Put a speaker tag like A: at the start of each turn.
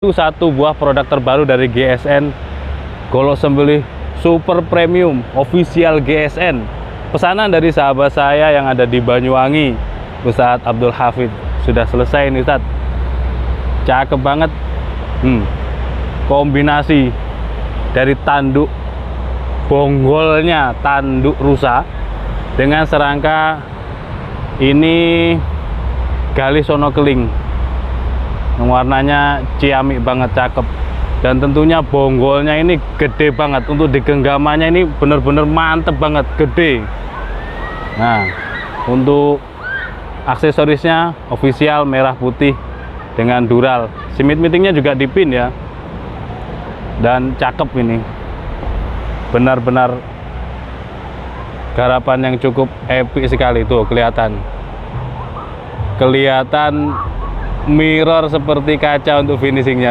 A: Itu satu buah produk terbaru dari GSN, golok sembelih super premium official GSN. Pesanan dari sahabat saya yang ada di Banyuwangi, Ustadz Abdul Hafid. Sudah selesai nih Ustadz. Cakep banget. Kombinasi dari tanduk bonggolnya, tanduk rusa dengan serangka ini galih sono keling yang warnanya ciamik banget, cakep. Dan tentunya bonggolnya ini gede banget. Untuk di genggamannya ini bener-bener mantep banget, gede. Nah, untuk aksesorisnya official merah putih dengan dural. Simit mitingnya juga dipin ya. Dan cakep ini. Benar-benar garapan yang cukup epic sekali tuh, kelihatan mirror seperti kaca untuk finishingnya.